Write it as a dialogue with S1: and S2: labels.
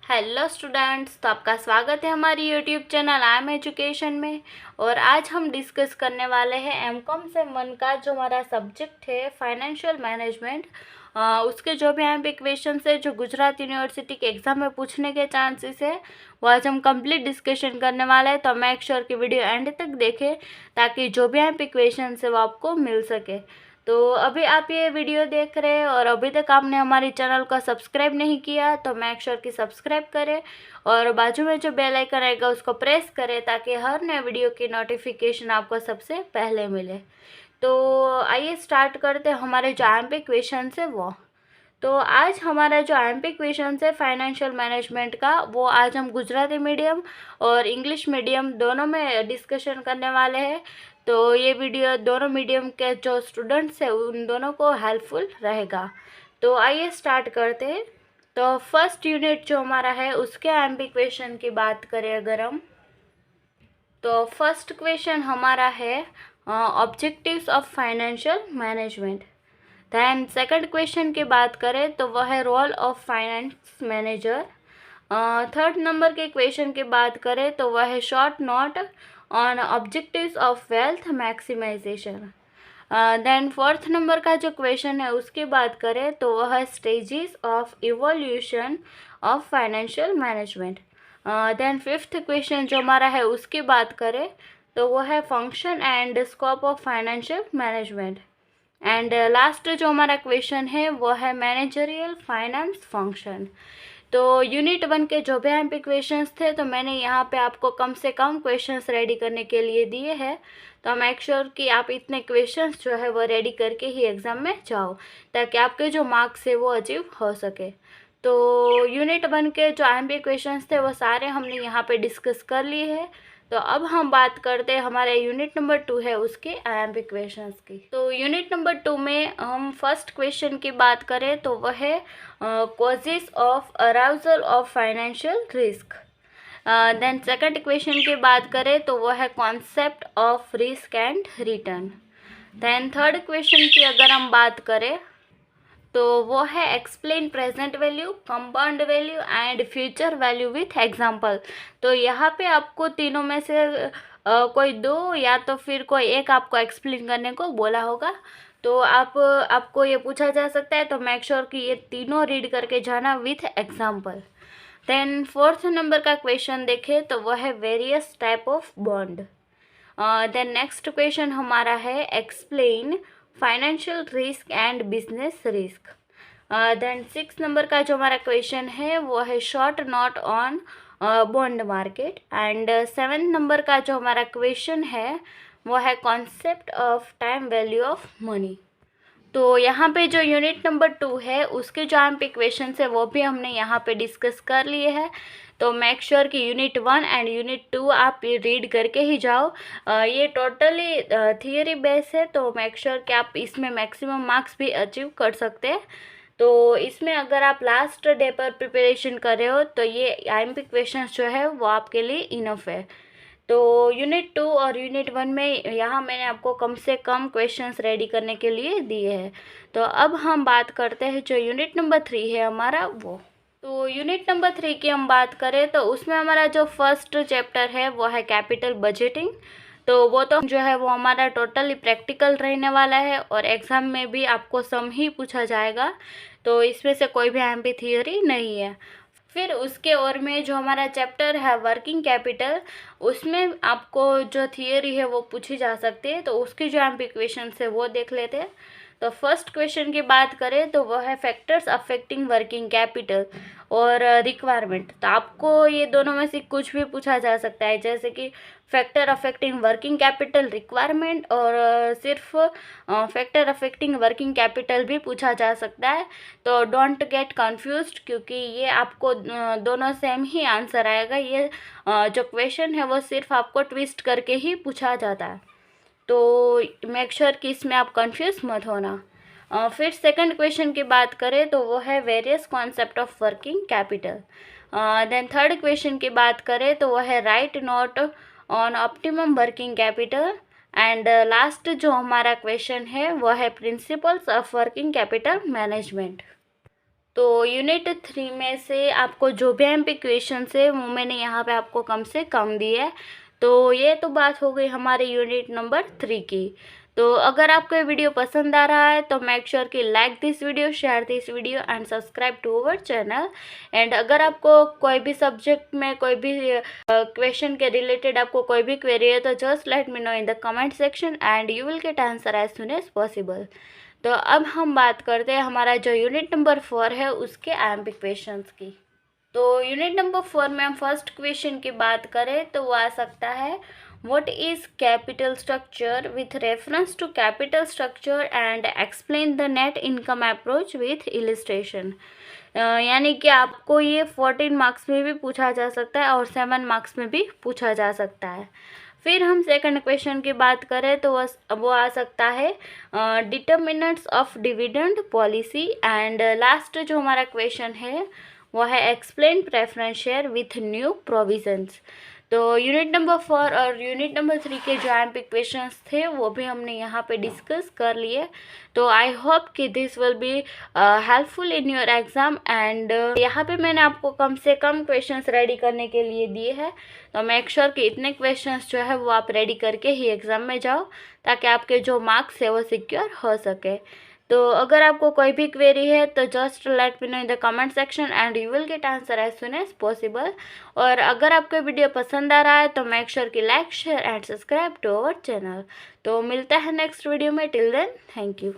S1: Hello students, तो आपका स्वागत है हमारी YouTube channel I am education में। और आज हम डिस्कस करने वाले हैं एमकॉम से वन का जो हमारा सब्जेक्ट है फाइनेंशियल मैनेजमेंट। उसके जो भी यहाँ पे क्वेश्चन है जो गुजरात यूनिवर्सिटी के एग्ज़ाम में पूछने के चांसेस है वो आज हम कंप्लीट डिस्कशन करने वाले हैं। तो मेक श्योर कि वीडियो एंड तक देखें ताकि जो भी यहाँ पे क्वेश्चन है वो आपको मिल सके। तो अभी आप ये वीडियो देख रहे हैं और अभी तक आपने हमारे चैनल को सब्सक्राइब नहीं किया तो मेक श्योर कि सब्सक्राइब करें और बाजू में जो बेल आइकन आएगा उसको प्रेस करें ताकि हर नए वीडियो की नोटिफिकेशन आपको सबसे पहले मिले। तो आइए स्टार्ट करते हैं हमारे जो आईएमपी क्वेश्चन है वो। तो आज हमारा जो आईएमपी क्वेश्चन है फाइनेंशियल मैनेजमेंट का वो आज हम गुजराती मीडियम और इंग्लिश मीडियम दोनों में डिस्कशन करने वाले हैं। तो ये वीडियो दोनों मीडियम के जो स्टूडेंट्स हैं उन दोनों को हेल्पफुल रहेगा। तो आइए स्टार्ट करते हैं। तो फर्स्ट यूनिट जो हमारा है उसके आईएमपी क्वेश्चन की बात करें अगर हम, तो फर्स्ट क्वेश्चन हमारा है objectives of financial management. Then second question की बात करें तो वह है role of finance manager. Third number के क्वेश्चन की बात करें तो वह है short note on objectives of wealth maximisation. Then fourth number का जो क्वेश्चन है उसकी बात करें तो वह है stages of evolution of financial management. Then fifth question जो हमारा है उसकी बात करें तो वह है function and scope of financial management. And last जो हमारा क्वेश्चन है वो है मैनेजरियल फाइनेंस फंक्शन। तो यूनिट 1 के जो भी यहाँ पे क्वेश्चंस थे तो मैंने यहाँ पे आपको कम से कम क्वेश्चंस रेडी करने के लिए दिए हैं। तो मेक श्योर कि आप इतने क्वेश्चंस जो है वो रेडी करके ही एग्ज़ाम में जाओ ताकि आपके जो मार्क्स है वो अचीव हो सके। तो यूनिट 1 के जो आईएमपी क्वेश्चंस थे वो सारे हमने यहाँ पे डिस्कस कर लिए हैं। तो अब हम बात करते हैं हमारे यूनिट नंबर 2 है उसके आईएमपी क्वेश्चंस की। तो यूनिट नंबर 2 में हम फर्स्ट क्वेश्चन की बात करें तो वह है causes of arousal of financial risk. Then second question की बात करें तो वह है concept of risk and return. Then third question की अगर हम बात करें तो वो है explain present value, compound value and future value with example. तो यहाँ पे आपको तीनों में से कोई दो या तो फिर कोई एक आपको एक्सप्लेन करने को बोला होगा। तो आपको ये पूछा जा सकता है तो मेक श्योर कि ये तीनों रीड करके जाना with example. Then fourth number का क्वेश्चन देखें तो वह है various type of bond. Then next question हमारा है explain financial risk and business risk. Then 6 नंबर का जो हमारा क्वेश्चन है वो है short note on bond market. And 7 नंबर का जो हमारा क्वेश्चन है वो है concept of time value of money. तो यहाँ पे जो यूनिट नंबर 2 है उसके जो यहाँ पे क्वेश्चन है वो भी हमने यहाँ पे डिस्कस कर लिए हैं। तो मेक श्योर कि यूनिट 1 एंड यूनिट 2 आप रीड करके ही जाओ। ये टोटली थियरी बेस है तो मेक श्योर कि आप इसमें मैक्सिमम मार्क्स भी अचीव कर सकते हैं। तो इसमें अगर आप लास्ट डे पर प्रिपरेशन कर रहे हो तो ये आईएमपी क्वेश्चंस जो है वो आपके लिए इनफ है। तो यूनिट 2 और यूनिट 1 में यहाँ मैंने आपको कम से कम क्वेश्चंस रेडी करने के लिए दिए हैं। तो अब हम बात करते हैं जो यूनिट नंबर 3 है हमारा वो। तो यूनिट नंबर 3 की हम बात करें तो उसमें हमारा जो फर्स्ट चैप्टर है वो है कैपिटल बजटिंग। तो वो तो जो है वो हमारा टोटली प्रैक्टिकल रहने वाला है और एग्ज़ाम में भी आपको सम ही पूछा जाएगा। तो इसमें से कोई भी आईएमपी थियरी नहीं है। फिर उसके और में जो हमारा चैप्टर है वर्किंग कैपिटल उसमें आपको जो थियरी है वो पूछी जा सकती है। तो उसकी जो आईएमपी क्वेश्चन है वो देख लेते हैं। तो फर्स्ट क्वेश्चन की बात करें तो वह है फैक्टर्स अफेक्टिंग वर्किंग कैपिटल और रिक्वायरमेंट। तो आपको ये दोनों में से कुछ भी पूछा जा सकता है जैसे कि factor affecting working capital requirement और सिर्फ फैक्टर अफेक्टिंग वर्किंग कैपिटल भी पूछा जा सकता है। तो डोंट गेट कंफ्यूज्ड क्योंकि ये आपको दोनों सेम ही आंसर आएगा। ये जो क्वेश्चन है वो सिर्फ आपको ट्विस्ट करके ही पूछा जाता है। तो मेक श्योर कि इसमें आप कंफ्यूज मत होना। फिर सेकंड क्वेश्चन की बात करें तो वो है various concept of working capital. Then third question की बात करें तो वो है write note on optimum working capital. And last जो हमारा क्वेश्चन है वो है principles of working capital management. तो यूनिट 3 में से आपको जो भी एमपी क्वेश्चन है वो मैंने यहाँ पे आपको कम से कम दिए है। तो ये तो बात हो गई हमारे यूनिट नंबर 3 की। तो अगर आपको ये वीडियो पसंद आ रहा है तो मेक श्योर कि like this video, share this video and subscribe to our channel. And अगर आपको कोई भी सब्जेक्ट में कोई भी क्वेश्चन के रिलेटेड आपको कोई भी क्वेरी है तो just let me know in the comment section and you will get answer as soon as possible. तो अब हम बात करते हैं हमारा जो यूनिट नंबर 4 है उसके आईएमपी क्वेश्चंस की। तो यूनिट नंबर 4 में हम फर्स्ट क्वेश्चन की बात करें तो वो आ सकता है, what is capital structure with reference to capital structure and explain the net income approach with illustration. यानी कि आपको ये 14 मार्क्स में भी पूछा जा सकता है और 7 मार्क्स में भी पूछा जा सकता है। फिर हम सेकंड क्वेश्चन की बात करें तो वो आ सकता है determinants of dividend policy. And last जो हमारा क्वेश्चन है वो है explain preference share with new provisions. तो यूनिट नंबर 4 और यूनिट नंबर 3 के जो एमपी क्वेश्चंस थे वो भी हमने यहाँ पे डिस्कस कर लिए। तो आई होप कि this will be helpful in your exam. And यहाँ पे मैंने आपको कम से कम क्वेश्चंस रेडी करने के लिए दिए हैं। तो मेक श्योर कि इतने क्वेश्चंस जो है वो आप रेडी करके ही एग्ज़ाम में जाओ ताकि आपके जो मार्क्स है वो सिक्योर हो सके। तो अगर आपको कोई भी क्वेरी है तो just let me know in the comment section and you will get answer as soon as possible. और अगर आपको वीडियो पसंद आ रहा है तो मेक श्योर कि like, share and subscribe to our channel. तो मिलता है नेक्स्ट वीडियो में। Till then thank you.